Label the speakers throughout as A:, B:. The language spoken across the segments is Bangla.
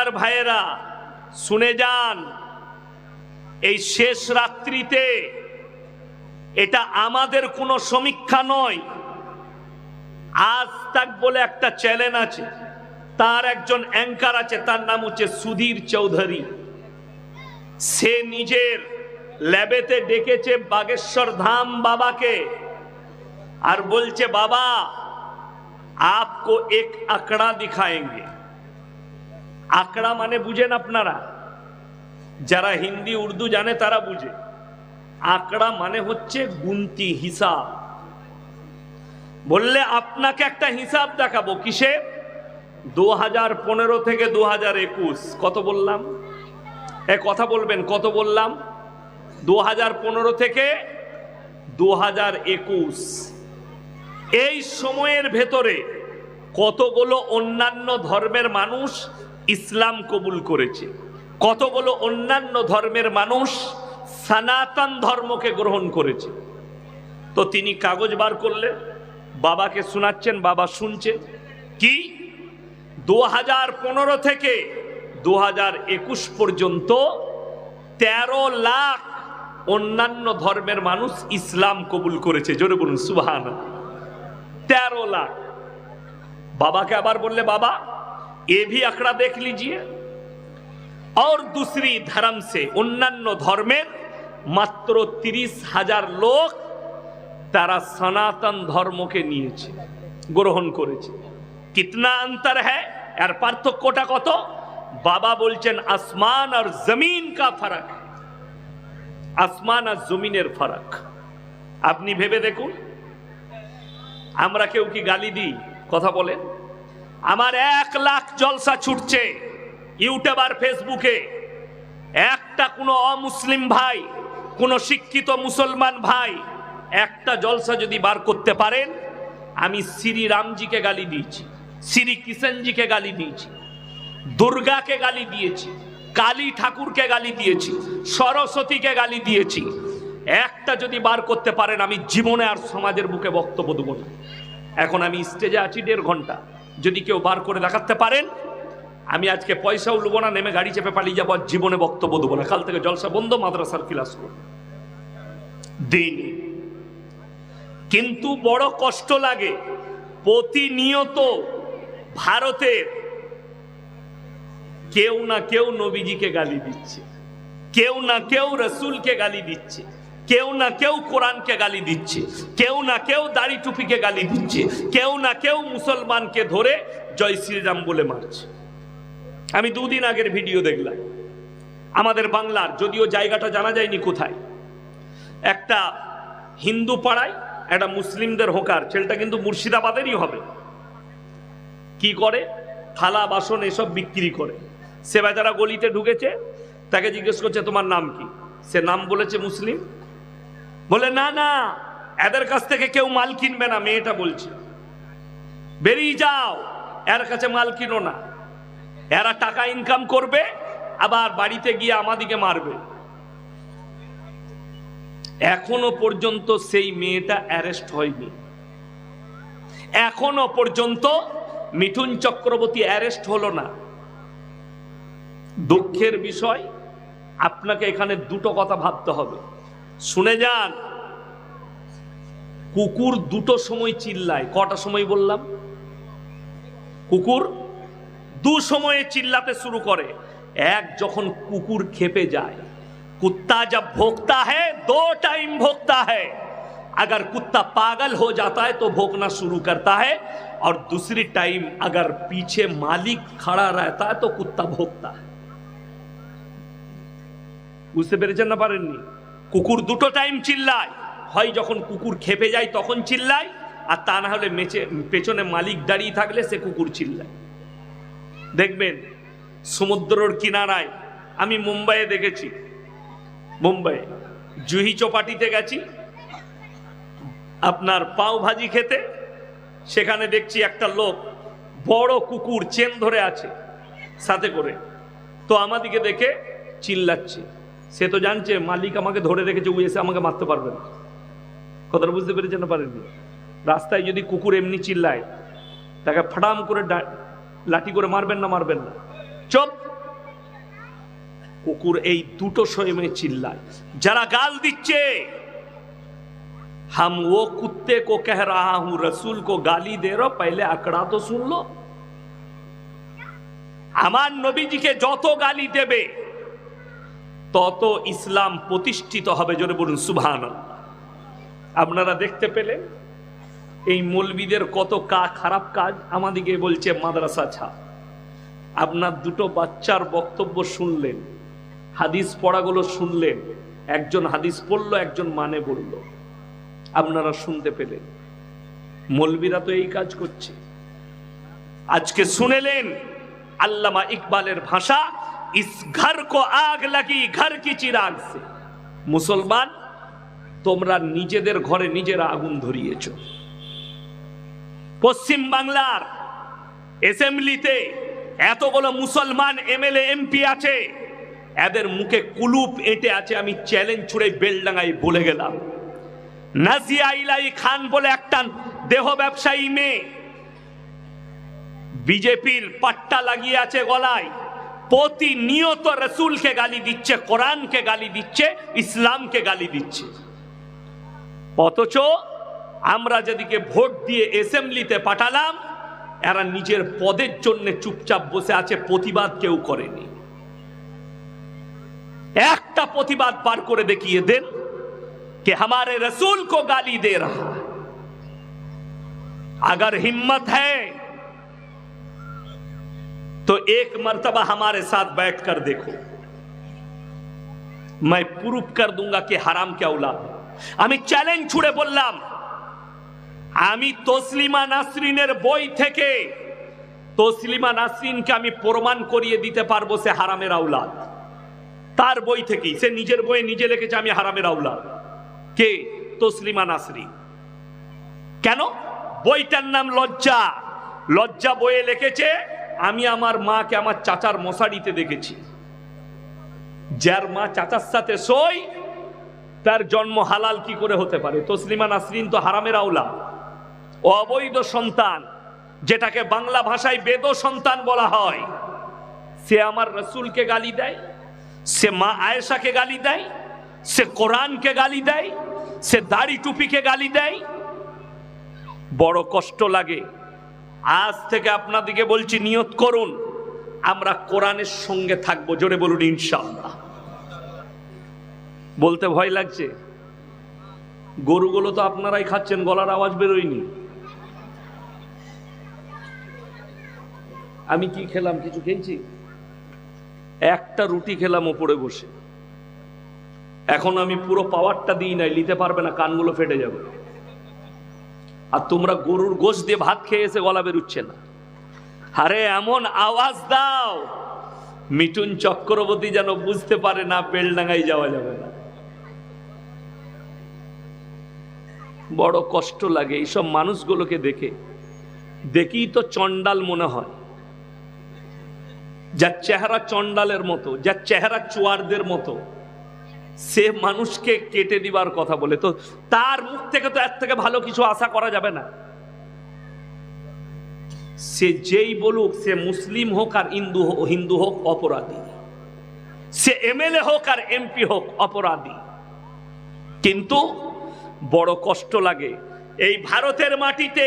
A: ইমানদার ভাইয়েরা শুনে যান, এই শেষ রাত্রিতে এটা আমাদের কোনো সমীক্ষা নয়। আজ তাক বলে একটা চ্যানেল আছে, তার একজন অ্যাঙ্কার আছে, তার নাম হচ্ছে সুধীর চৌধুরী। সে নিজের ল্যাবেতে ডেকেছে বাগেশ্বর ধাম বাবাকে আর বলছে, বাবা आपको एक आंकड़ा दिखाएंगे। आंकड़ा माने बुझेन আপনারা, যারা হিন্দি উর্দু জানে তারা বুঝে। আঁকড়া মানে হচ্ছে গুনতি, হিসাব। বললে আপনাকে একটা হিসাব দেখাবো। কিসে? 2015 থেকে 2021। কত বললাম? কথা বলবেন, কত বললাম? 2015 থেকে 2021। এই সময়ের ভেতরে কতগুলো অন্যান্য ধর্মের মানুষ ইসলাম কবুল করেছে, কতগুলো অন্যান্য ধর্মের মানুষ সনাতন ধর্মকে গ্রহণ করেছে। তো তিনি কাগজ বার করলেন, বাবাকে শোনাচ্ছেন, বাবা শুনছে। কি? 2015 থেকে 2021 পর্যন্ত 13 লাখ অন্যান্য ধর্মের মানুষ ইসলাম কবুল করেছে। জোরে বলুন সুবহানাল্লাহ। 13 লাখ। बाबा के आबार बोले, बाबा ये भी आंकड़ा देख लीजिए। और दूसरी धर्म से अन्यान्य धर्मेर मात्र 30,000 लोग तारा सनातन धर्म के निয়েছে, গ্রহণ করেছে। कितना अंतर है? यार पार्थक्यটা কত? बाबा बोलছেন आसमान और जमीन का फर्क है, आसमान और जमीনের फर्क। আপনি ভেবে দেখুন, আমরা কেউ কি গালি দিই? কথা বলেন। আমার 1 লাখ জলসা ছুটছে ইউটিউব আর ফেসবুকে, একটা কোনো অমুসলিম ভাই, কোনো শিক্ষিত মুসলমান ভাই একটা জলসা যদি বার করতে পারেন, আমি শ্রী রামজিকে গালি দিয়েছি, শ্রী কৃষ্ণজিকে গালি দিয়েছি, দুর্গাকে গালি দিয়েছি, কালী ঠাকুরকে গালি দিয়েছি, সরস্বতীকে গালি দিয়েছি। একটা যদি বার করতে পারেন, আমি জীবনে আর সমাজের বুকে বক্তব্য দেব না। এখন আমি স্টেজে আছি 1.5 ঘন্টা, যদি কেউ বার করে দেখাতে পারেন, আমি আজকে পয়সাও লুবো না, নেমে গাড়ি চেপে পালিয়ে যাবো, জীবনে বক্তব্য দেবো না। কাল থেকে জলসা বন্ধ, মাদ্রাসার ক্লাস করব দিন। কিন্তু বড় কষ্ট লাগে, প্রতিনিয়ত ভারতের কেউ না কেউ নবীজিকে গালি দিচ্ছে, কেউ না কেউ রসুলকে গালি দিচ্ছে, কেউ না কেউ কোরআনকে গালি দিচ্ছে, কেউ না কেউ দাড়ি টুপিকে গালি দিচ্ছে, কেউ না কেউ মুসলমানকে ধরে জয় শ্রীরাম বলে মারছে। আমি 2 দিন আগের ভিডিও দেখলাম, আমাদের বাংলার, যদিও জায়গাটা জানা যায়নি কোথায়, একটা হিন্দু পাড়ায় একটা মুসলিমদের হোকার, ছেলেটা কিন্তু মুর্শিদাবাদেরই হবে। কি করে? থালা বাসন এসব বিক্রি করে। সে বেচারা গলিতে ঢুকেছে, তাকে জিজ্ঞেস করছে তোমার নাম কি? সে নাম বলেছে মুসলিম। বলে না না, এদের কাছ থেকে কেউ মাল কিনবে না। মেয়েটা বলছে বেরিয়ে যাও, এর কাছে মাল কিনো না, এরা টাকা ইনকাম করবে, আবার বাড়িতে গিয়ে আমাদিকে মারবে। এখনো পর্যন্ত সেই মেয়েটা অ্যারেস্ট হয়নি, এখনো পর্যন্ত মিঠুন চক্রবর্তী অ্যারেস্ট হলো না। দুঃখের বিষয়, আপনাকে এখানে 2টো কথা ভাবতে হবে, শুনে যান। কুকুর 2টো সময় চিল্লায়। কটা সময় বললাম? কুকুর 2 সময়ে চিল্লাতে শুরু করে। এক, যখন কুকুর খেপে যায়। कुत्ता जब भौंकता है 2 टाइम भौंकता है, अगर कुत्ता पागल हो जाता है तो भौंकना शुरू करता है, और दूसरी टाइम अगर पीछे मालिक खड़ा रहता है तो कुत्ता भौंकता है। বুঝতে পেরেছেন না পারেননি? কুকুর 2টো টাইম চিল্লায়, হয় যখন কুকুর খেপে যায় তখন চিল্লায়, আর তা না হলে পেছনে মালিক দাঁড়িয়ে থাকলে সে কুকুর চিল্লায়। দেখবেন সমুদ্রের কিনারায়, আমি মুম্বাইয়ে দেখেছি, মুম্বাই জুহি চৌপাটিতে গেছি আপনার পাও ভাজি খেতে, সেখানে দেখছি একটা লোক বড় কুকুর চেন ধরে আছে সাথে করে, তো আমাদিকে দেখে চিল্লাচ্ছে। সে তো জানছে মালিক আমাকে ধরে রেখেছে, ও এসে আমাকে মারতে পারবে না। কথাটা বুঝতে পেরেছেন না পারেননি? রাস্তায় যদি কুকুর এমনি চিল্লায়, তাকে ফাটাম করে লাঠি করে মারবেন না? মারবেন না। চুপ, কুকুর এই দুটো সময় চিল্লায়। যারা গাল দিচ্ছে, हम वो कुत्ते को कह रहा हूं रसूल को गाली दे रहा, पहले आंकड़ा तो सुन लो। আমার নবীজিকে যত গালি দেবে তত ইসলাম প্রতিষ্ঠিত হবে। জোরে বলুন সুবহানাল্লাহ। আপনারা দেখতে পেলেন এই মৌলবীদের কত খারাপ কাজ। আমাদিকে বলছে মাদ্রাসা ছাড়। আপনার দুটো বাচ্চার বক্তব্য শুনলেন, হাদিস পড়াগুলো শুনলেন, একজন হাদিস পড়লো, একজন মানে বললো, আপনারা শুনতে পেলেন। মৌলবীরা তো এই কাজ করছে। আজকে শুনেলেন আল্লামা ইকবালের ভাষা, ইস ঘর কো আগ লাগি ঘর কি চিরাগ সে। মুসলমান, তোমরা নিজেদের ঘরে নিজেরা আগুন ধরিয়েছ। পশ্চিম বাংলার অ্যাসেম্বলিতে এতগুলো মুসলমান এমএলএ এমপি আছে, এদের মুখে কুলুপ এঁটে আছে। আমি চ্যালেঞ্জ ছুড়ে বেলডাঙ্গায় বলে গেলাম, নাজিয়া ইলাই খান বলে একটা দেহ ব্যবসায়ী মেয়ে বিজেপির পাট্টা লাগিয়ে আছে গলায়, প্রতিনিয়ত রসুলকে গালি দিচ্ছে, কোরআনকে গালি দিচ্ছে, ইসলামকে গালি দিচ্ছে। অথচ আমরা যেদিকে ভোট দিয়ে অ্যাসেম্বলিতে পাঠালাম, এরা নিজের পদের জন্য চুপচাপ বসে আছে, প্রতিবাদ কেউ করেনি। একটা প্রতিবাদ বার করে দেখিয়ে দেন कि हमारे रसूल को गाली दे रहा है। अगर हिम्मत है तो एक मर्तबा हमारे साथ बैठकर देखो, मैं प्रूफ कर दूंगा कि हराम क्या औलाद। আমি চ্যালেঞ্জ ছুড়ে বললাম, আমি তসলিমা নাসরিনের বই থেকে তসলিমা নাসরিনকে আমি প্রমাণ করিয়ে দিতে পারবো সে হারামের আওলাদ। তার বই থেকেই, সে নিজের বইয়ে নিজে লিখেছে আমি হারামের আওলাদ। কে? তসলিমা নাসরিন। কেন? বইটার নাম লজ্জা। লজ্জা বইয়ে লিখেছে, আমি আমার মাকে আমার চাচার মশারিতে দেখেছি। যার মা চাচার সাথে শোয় তার জন্ম হালাল কি করে হতে পারে? তসলিমা নাসরিন তো হারামের আওলাদ, অবৈধ সন্তান, যেটাকে বাংলা ভাষায় বেদ সন্তান বলা হয়। সে আমার রসুলকে গালি দেয়, সে মা আয়েশাকে গালি দেয়, সে কোরআনকে গালি দেয়, সে দাড়ি টুপিকে গালি দেয়। বড় কষ্ট লাগে। আজ থেকে আপনাদেরকে বলছি, নিয়ত করুন আমরা কোরআনের সঙ্গে থাকবো। জোরে বলুন ইনশাআল্লাহ। বলতে ভয় লাগছে? গরুগুলো তো আপনারাই খাচ্ছেন, গলার আওয়াজ বেরোয়নি। আমি কি খেলাম? কিছু খেয়েছি? একটা রুটি খেলাম ওপরে বসে। এখন আমি পুরো পাওয়ারটা দিই নাই, নিতে পারবে না, কানগুলো ফেটে যাবে। আর তোমরা গরুর গোশ দিয়ে ভাত খেয়ে এসে গলা বেরুচ্ছে না। আরে এমন আওয়াজ দাও মিঠুন চক্রবর্তী যেন বুঝতে পারে না বেলডাঙ্গায় যাওয়া যাবে না। বড় কষ্ট লাগে এইসব মানুষগুলোকে দেখে। দেখি তো চন্ডাল মনে হয়, যার চেহারা চন্ডালের মতো, যার চেহারা চুয়ারদের মতো, সে মানুষকে কেটে দিবার কথা বলে। তো তার মুখ থেকে তো এর থেকে ভালো কিছু আশা করা যাবে না। সে যেই বলুক, সে মুসলিম হোক আর হিন্দু হোক অপরাধী, সে এমএলএ হোক আর এমপি হোক অপরাধী। কিন্তু বড় কষ্ট লাগে এই ভারতের মাটিতে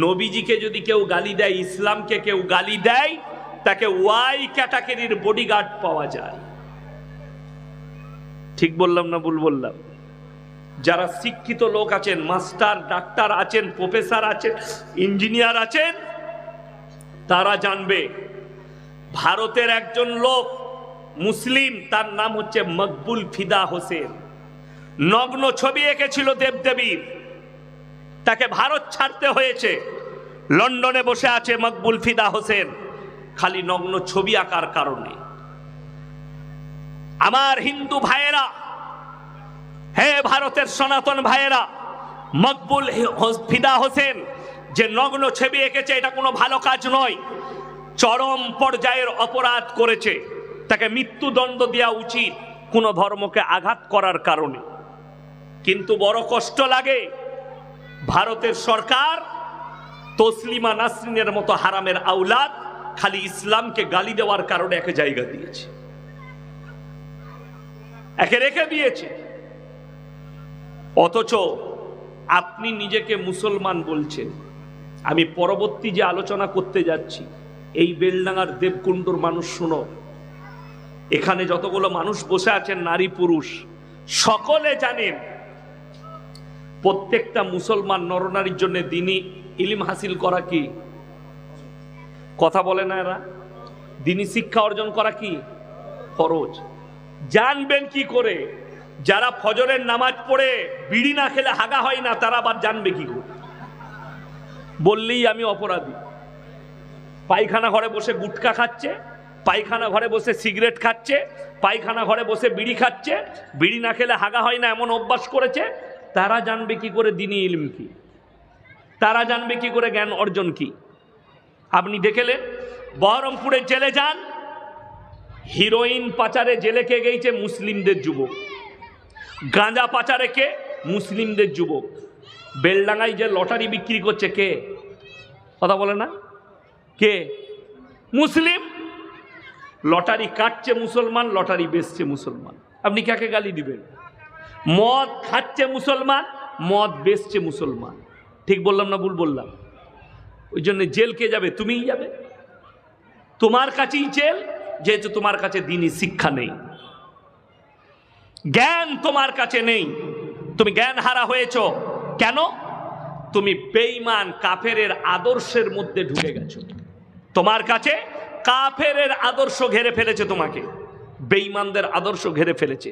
A: নবীজিকে যদি কেউ গালি দেয়, ইসলামকে কেউ গালি দেয়, তাকে ওয়াই ক্যাটাগরির বডিগার্ড পাওয়া যায়। ঠিক বললাম না ভুল বললাম? যারা শিক্ষিত লোক আছেন, মাস্টার ডাক্তার আছেন, প্রফেসর আছেন, ইঞ্জিনিয়ার আছেন, তারা জানবে ভারতের একজন লোক মুসলিম, তার নাম হচ্ছে মকবুল ফিদা হোসেন। নগ্ন ছবি এঁকেছিল দেবদেবীর, তাকে ভারত ছাড়তে হয়েছে। লন্ডনে বসে আছে মকবুল ফিদা হোসেন, খালি নগ্ন ছবি আঁকার কারণে। আমার হিন্দু ভাইয়েরা, হে ভারতের সনাতন ভাইয়েরা, মকবুল ফিদা হোসেন যে নগ্ন ছবি এঁকেছে, এটা কোনো ভালো কাজ নয়, চরম পর্যায়ের অপরাধ করেছে। তাকে মৃত্যুদণ্ড দেওয়া উচিত কোন ধর্মকে আঘাত করার কারণে। কিন্তু বড় কষ্ট লাগে ভারতের সরকার তসলিমা নাসরিনের মতো হারামের আওলাদ খালি ইসলামকে গালি দেওয়ার কারণে এক জায়গা দিয়েছে। একে রেখে দিয়েছে। অথচ আপনি নিজেকে মুসলমান বলছেন। আমি পরবর্তী যে আলোচনা করতে যাচ্ছি, এই বেলডাঙ্গার দেবকুণ্ডর মানুষ শুনো, এখানে যতগুলো মানুষ বসে আছেন নারী পুরুষ সকলে জানেন প্রত্যেকটা মুসলমান নরনারীর জন্য দ্বীনি ইলম হাসিল করা কি কথা বলে না এরা? দ্বীনি শিক্ষা অর্জন করা কি ফরজ। জানবেন কি করে? যারা ফজরের নামাজ পড়ে বিড়ি না খেলে হাগা হয় না, তারা আবার জানবে কি করে? বললেই আমি অপরাধী। পায়খানা ঘরে বসে গুটকা খাচ্ছে, পায়খানা ঘরে বসে সিগারেট খাচ্ছে, পায়খানা ঘরে বসে বিড়ি খাচ্ছে, বিড়ি না খেলে হাগা হয় না এমন অভ্যাস করেছে, তারা জানবে কি করে দ্বীনি ইলম কি? তারা জানবে কি করে জ্ঞান অর্জন কি? আপনি দেখলেন বহরমপুরে জেলে যান, হিরোইন পাচারে জেলে কে গেছে? মুসলিমদের যুবক। গাঁজা পাচারে কে? মুসলিমদের যুবক। বেলডাঙ্গায় যে লটারি বিক্রি করছে কে? কথা বলে না কে? মুসলিম। লটারি কাটছে মুসলমান, লটারি বেচছে মুসলমান। আপনি কাকে গালি দিবেন? মদ খাচ্ছে মুসলমান, মদ বেচছে মুসলমান। ঠিক বললাম না ভুল বললাম? ওই জন্য জেল কে যাবে? তুমিই যাবে। তোমার কাছেই জেল, যেহেতু তোমার কাছে দ্বীনি শিক্ষা নেই, জ্ঞান তোমার কাছে নেই, তুমি জ্ঞান হারা হয়েছ। কেন? তুমি বেঈমান কাফেরের আদর্শের মধ্যে ঢুকে গেছো। তোমার কাছে কাফেরের আদর্শ ঘেরে ফেলেছে, তোমাকে বেঈমানদের আদর্শ ঘেরে ফেলেছে।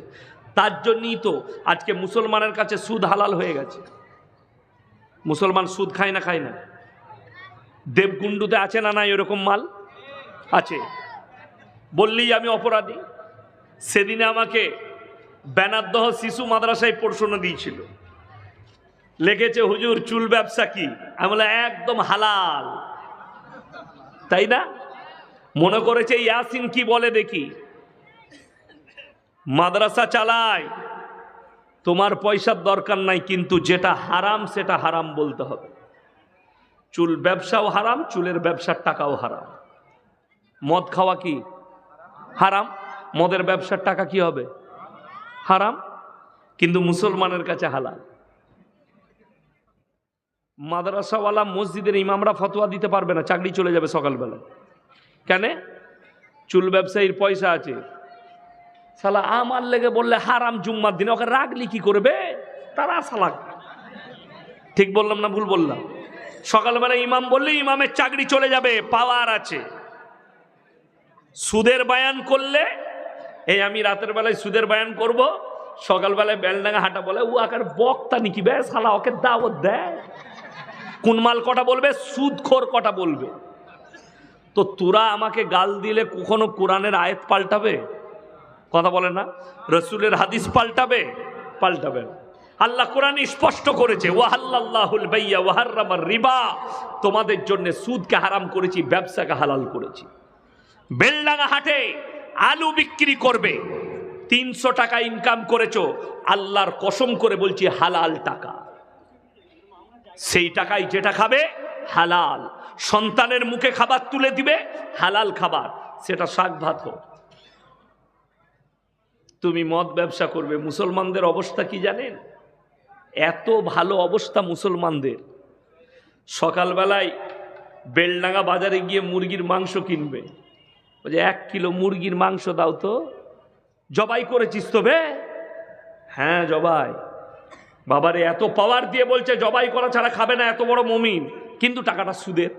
A: তার জন্যই তো আজকে মুসলমানের কাছে সুদ হালাল হয়ে গেছে। মুসলমান সুদ খায় না? খায় না? দেবকুণ্ডুতে আছে না নাই এরকম মাল? আছে। বললেই আমি অপরাধী। সেদিনে আমাকে বেনাদ্দহ শিশু মাদ্রাসায় পড়াশোনা দিয়েছিল, লিখেছে হুজুর চুল ব্যবসা কি? আমি বলে একদম হালাল। তাই না? মনে করেছে ইয়াসিন কি বলে দেখি। মাদ্রাসা চালায়, তোমার পয়সার দরকার নাই, কিন্তু যেটা হারাম সেটা হারাম বলতে হবে। চুল ব্যবসাও হারাম, চুলের ব্যবসার টাকাও হারাম। মদ খাওয়া কি হারাম, মদের ব্যবসার টাকা কি হবে? হারাম। কিন্তু মুসলমানের কাছে হালাল। মাদ্রাসাওয়ালা মসজিদের ইমামরা ফতোয়া দিতে পারবে না, চাকরি চলে যাবে সকালবেলা। কেন? চুল ব্যবসায়ীর পয়সা আছে। শালা আমার লেগে বললে হারাম জুম্মার দিনে, ওকে রাখলি কি করবে তারা? শালা ঠিক বললাম না ভুল বললাম? সকালবেলা ইমাম বললে ইমামের চাকরি চলে যাবে, পাওয়ার আছে। সুদের বায়ান করলে, এই আমি রাতের বেলায় সুদের বায়ান করব, সকালবেলায় বেলডাঙ্গা হাঁটা বলে ও আকার বক্তা নাকি বে শালা, ওকে দাওয়াত দেয়। কোন মাল কটা বলবে? সুদখোর কটা বলবে। তো তোরা আমাকে গাল দিলে কখনো কোরআনের আয়াত পাল্টাবে? কথা বলে না? রসুলের হাদিস পাল্টাবে? পাল্টাবে না। আল্লাহ কোরআন স্পষ্ট করেছে, ওয়াহাল্লাল্লাহুল বাইয়া ওয়া হাররামার রিবা, তোমাদের জন্য সুদকে হারাম করেছি, ব্যবসাকে হালাল করেছি। বেলডাঙ্গা হাটে আলু বিক্রি করবে, 300 টাকা ইনকাম করেছো, আল্লাহর কসম করে বলছি হালাল টাকা। সেই টাকায় যেটা খাবে হালাল, সন্তানের মুখে খাবার তুলে দিবে হালাল খাবার, সেটা শাক ভাত হোক। তুমি মদ ব্যবসা করবে। মুসলমানদের অবস্থা কি জানেন? এত ভালো অবস্থা মুসলমানদের, সকালবেলায় বেলডাঙ্গা বাজারে গিয়ে মুরগির মাংস কিনবে, বলছে 1 কিলো মুরগির মাংস দাও তো। জবাই করেছিস তো বে? হ্যাঁ জবাই। বাবারে এত পাওয়ার দিয়ে বলছে জবাই করা ছাড়া খাবে না, এত বড় মমিন, কিন্তু টাকাটা সুদের।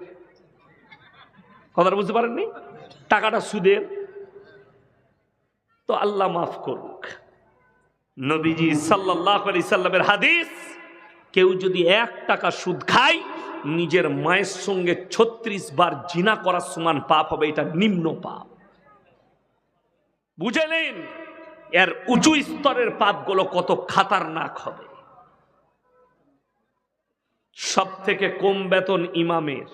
A: কথাটা বুঝতে পারেননি? টাকাটা সুদের। তো আল্লাহ মাফ করুক। নবীজি সাল্লাল্লাহু আলাইহি সাল্লামের হাদিস, কেউ যদি 1 টাকা সুদ খায়, নিজের মায়ের সঙ্গে 36 বার জিনা করার সমান পাপ হবে। এটা নিম্ন পাপ। বুঝে নিন এর উঁচু স্তরের পাপগুলো কত খাতারনাক হবে। সব থেকে কম বেতন ইমামের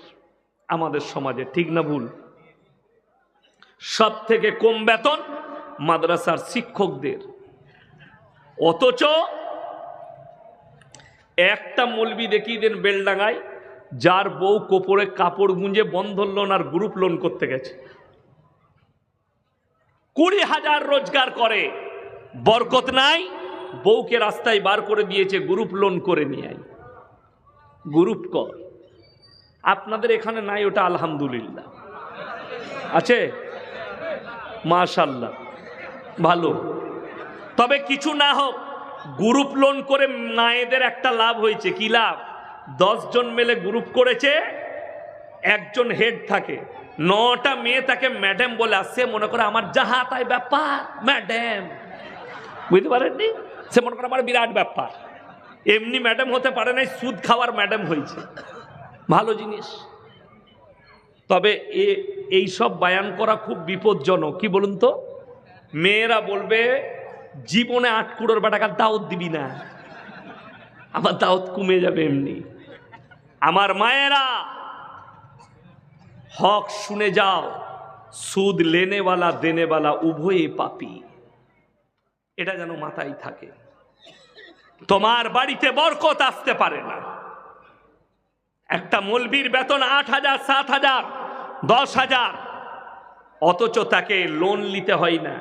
A: আমাদের সমাজে, ঠিক না ভুল? সব থেকে কম বেতন মাদ্রাসার শিক্ষকদের। অথচ একটা মৌলবি দেখিয়ে দেন বেলডাঙ্গায়, যার বউ কোপরে কাপড় গুঁজে বন্ধন লোন আর গ্রুপ লোন করতে গেছে, 20,000 রোজগার করে, বরকত নাই, বউকে রাস্তায় বার করে দিয়েছে, গ্রুপ লোন করে নিয়ে আয়, গ্রুপ কর। আপনাদের এখানে নাই ওটা, আলহামদুলিল্লাহ। আছে? মাশাআল্লাহ, ভালো। তবে কিছু না হোক, গ্রুপ লোন করে মায়েদের একটা লাভ হয়েছে। কি লাভ? 10 জন মিলে গ্রুপ করেছে, একজন হেড থাকে, 9টা মেয়ে তাকে ম্যাডাম বলে আসছে, মনে করে আমার যাহা তাই ব্যাপার ম্যাডাম, বুঝতে পারেননি? সে মনে করে আমার বিরাট ব্যাপার। এমনি ম্যাডাম হতে পারে নাই, সুদ খাওয়ার ম্যাডাম হয়েছে। ভালো জিনিস। তবে এই সব বায়ান করা খুব বিপজ্জনক। কি বলুন তো? মেয়েরা বলবে জীবনে 8 কুড়োর বেটাকে দাওয়াত দিবি না, আমার দাওয়াত কমে যাবে এমনি। আমার মায়েরা, হক শুনে যাও, সুদ লেনেওয়ালা দেনেওয়ালা উভয়ে পাপী, এটা যেন মাথায় থাকে। তোমার বাড়িতে বরকত আসতে পারে না। একটা মৌলবীর বেতন 8,000, 7,000, 10,000, অথচ তাকে লোন নিতে হয় না,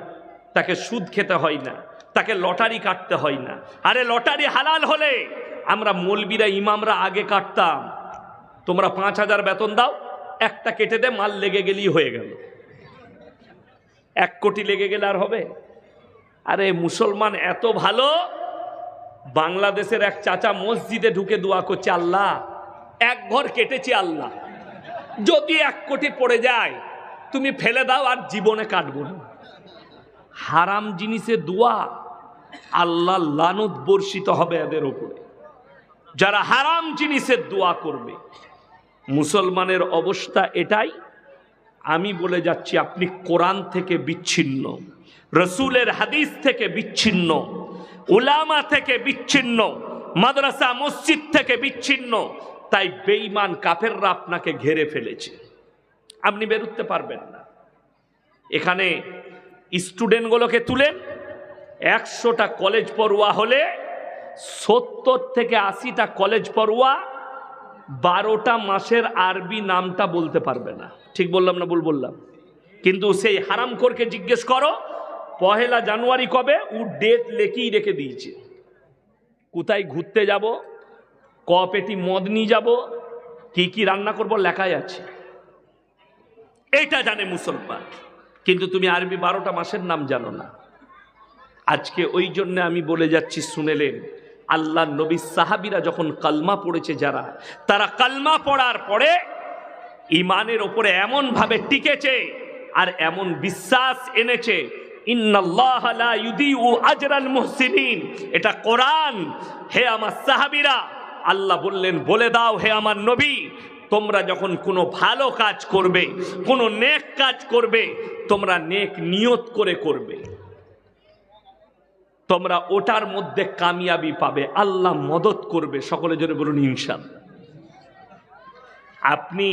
A: তাকে সুদ খেতে হয় না, তাকে লটারি কাটতে হয় না। আরে লটারি হালাল হলে আমরা মৌলবীরা ইমামরা আগে কাটতাম। তোমরা 5,000 বেতন দাও, একটা কেটে দে, মাল লেগে গেলেই হয়ে গেল। 1 কোটি লেগে গেলে আর হবে? আরে মুসলমান এত ভালো, বাংলাদেশের এক চাচা মসজিদে ঢুকে দোয়া করছে, আল্লাহ 1 ঘর কেটেছি, আল্লাহ যদি 1 কোটি পড়ে যায় তুমি ফেলে দাও, আর জীবনে কাটবো না। হারাম জিনিসে দোয়া, আল্লাহ লানত বর্ষিত হবে এদের উপরে, যারা হারাম জিনিসের দোয়া করবে। মুসলমানের অবস্থা এটাই। আমি বলে যাচ্ছি, আপনি কোরআন থেকে বিচ্ছিন্ন, রসুলের হাদিস থেকে বিচ্ছিন্ন, উলামা থেকে বিচ্ছিন্ন, মাদ্রাসা মসজিদ থেকে বিচ্ছিন্ন, তাই বেঈমান কাফেররা আপনাকে ঘেরে ফেলেছে, আপনি বেরোতে পারবেন না। এখানে স্টুডেন্টগুলোকে তুলেন, 100টা কলেজ পড়ুয়া হলে 70 থেকে 80টা কলেজ পড়ুয়া 12টা মাসের আরবি নামটা বলতে পারবে না। ঠিক বললাম না ভুল বললাম? কিন্তু সেই হারামখোরকে জিজ্ঞেস করো 1 জানুয়ারি কবে, ও ডেট লেখেই রেখে দিয়েছে। কোথায় ঘুরতে যাব, ক পেটি মদ নিয়ে যাব, কি কি রান্না করব, লেখাই আছে। এটা জানে মুসলমান, কিন্তু তুমি আরবি 12টা মাসের নাম জানো না। আজকে ওই জন্য আমি বলে যাচ্ছি, শুনেলেন, আল্লাহ নবী সাহাবীরা যখন কালমা পড়েছে, যারা তারা কালমা পড়ার পরে ইমানের ওপরে এমন ভাবে টিকেছে আর এমন বিশ্বাস এনেছে, ইন্নাল্লাহ লা ইউদিউ আজরাল মুহসিনিন, এটা কোরআন। হে আমার সাহাবীরা, আল্লাহ বললেন, বলে দাও হে আমার নবী, তোমরা যখন কোনো ভালো কাজ করবে, কোনো নেক কাজ করবে, তোমরা নেক নিয়ত করে করবে, তোমরা ওটার মধ্যে কামিয়াবি পাবে, আল্লাহ মদত করবে। সকলে জোরে বলুন ইনশাআল্লাহ। আপনি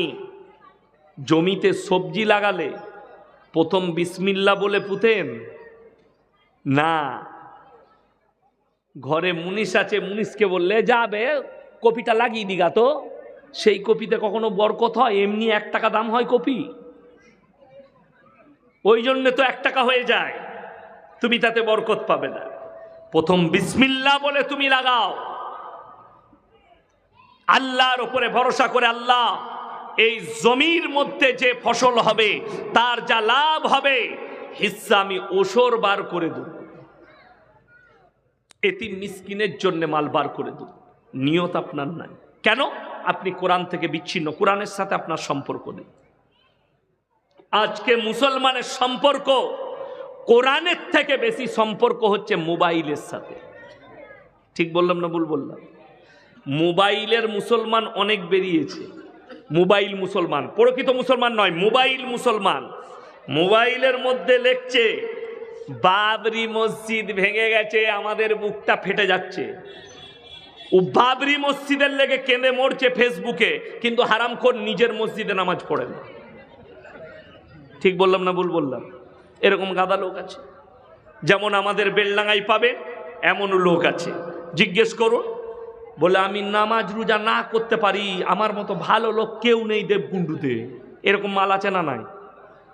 A: জমিতে সবজি লাগালে প্রথম বিসমিল্লাহ বলে পুঁতেন না? ঘরে মুনিশ আছে, মুনিশকে বললে যাবে কপিটা লাগিয়ে দিগা, তো সেই কপিতে কখনো বরকত হয়? এমনি 1 টাকা দাম হয় কপি, ওই জন্য তো 1 টাকা হয়ে যায়, তুমি তাতে বরকত পাবে না। প্রথম বিসমিল্লাহ বলে তুমি লাগাও, আল্লাহর উপরে ভরসা করে, আল্লাহ এই জমির মধ্যে যে ফসল হবে তার যা লাভ হবে হিস্সা আমি ওসর বার করে দেব, এতিম মিসকিনের জন্য মাল বার করে দেব। নিয়ত আপনার নাই। কেন? আপনি কোরআন থেকে বিচ্ছিন্ন, কোরআনের সাথে আপনার সম্পর্ক নেই। আজকে মুসলমানের সম্পর্ক কোরআনের থেকে বেশি সম্পর্ক হচ্ছে মোবাইলের সাথে। ঠিক বললাম না ভুল বললাম? মোবাইলের মুসলমান অনেক বেরিয়েছে। মোবাইল মুসলমান, প্রকৃত মুসলমান নয়, মোবাইল মুসলমান। মোবাইলের মধ্যে লিখছে বাবরি মসজিদ ভেঙে গেছে, আমাদের বুকটা ফেটে যাচ্ছে। ও বাবরি মসজিদের লেগে কেঁদে মরছে ফেসবুকে, কিন্তু হারামখোর নিজের মসজিদে নামাজ পড়ে না। ঠিক বললাম না ভুল বললাম? এরকম গাদা লোক আছে। যেমন আমাদের বেলডাঙ্গায় পাবে এমনও লোক আছে, জিজ্ঞেস করুন, বলে আমি নামাজ রোজা না করতে পারি, আমার মতো ভালো লোক কেউ নেই দেবকুণ্ডুতে। এরকম মাল আছে না নাই?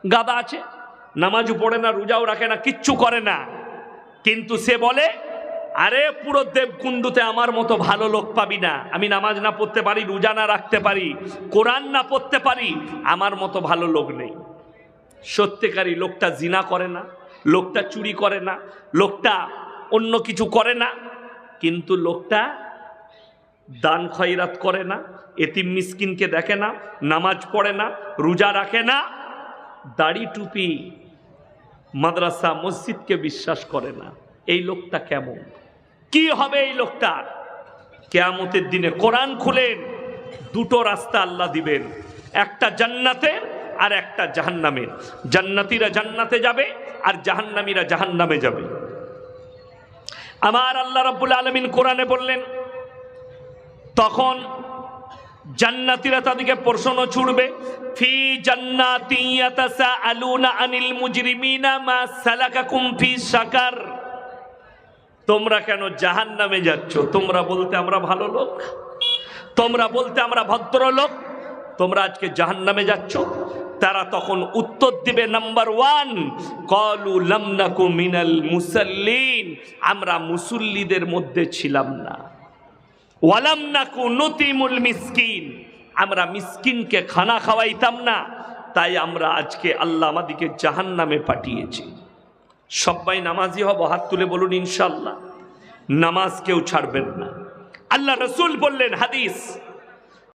A: গাদা আছে, নামাজও পড়ে না, রোজাও রাখে না, কিচ্ছু করে না, কিন্তু সে বলে, আরে পুরো দেবকুণ্ডুতে আমার মতো ভালো লোক পাবি না। আমি নামাজ না পড়তে পারি, রোজা না রাখতে পারি, কোরআন না পড়তে পারি, আমার মতো ভালো লোক নেই। সত্যিকারী লোকটা জিনা করে না, লোকটা চুরি করে না, লোকটা অন্য কিছু করে না, কিন্তু লোকটা দান খয়রাত করে না, এতিম মিসকিনকে দেখে না, নামাজ পড়ে না, রোজা রাখে না, দাড়ি টুপি মাদ্রাসা মসজিদকে বিশ্বাস করে না। এই লোকটা কেমন? কি হবে এই লোকটা? কিয়ামতের দিনে কোরআন খুলেন, দুটো রাস্তা আল্লাহ দিবেন, একটা জান্নাতে আর একটা জাহান্নামে। জান্নাতীরা জান্নাতে যাবে আর জাহান্নামীরা জাহান্নামে যাবে। আমার আল্লাহ রাব্বুল আলামিন কোরআনে বললেন, তখন জান্নাতীরা তাদেরকে প্রশ্ন ছুড়বে, ফি জান্নাতি ইয়াতাসাআলুনা আনিল মুজরিমিনা মা সালাকাকুম ফি সাকার। তোমরা কেন জাহান্নামে যাচ্ছ? তোমরা বলতে আমরা ভালো লোক, তোমরা বলতে আমরা ভদ্রলোক, তোমরা আজকে জাহান্নামে যাচ্ছ। তারা তখন উত্তর দিবে, নাম্বার 1, ক্বালু লাম নাকু মিনাল মুসাল্লিন, আমরা মুসল্লিদের মধ্যে ছিলাম না। ওয়ালাম নাকু নুতিমুল মিসকিন, আমরা মিসকিনকে খানা খাওয়াইতাম না, তাই আমরা আজকে আল্লাহ আমাদেরকে জাহান্নামে পাঠিয়েছি। সবাই নামাজি হব, হাত তুলে বলুন ইনশাআল্লাহ। নামাজ কেউ ছাড়বেন না। আল্লাহ রাসূল বললেন, হাদিস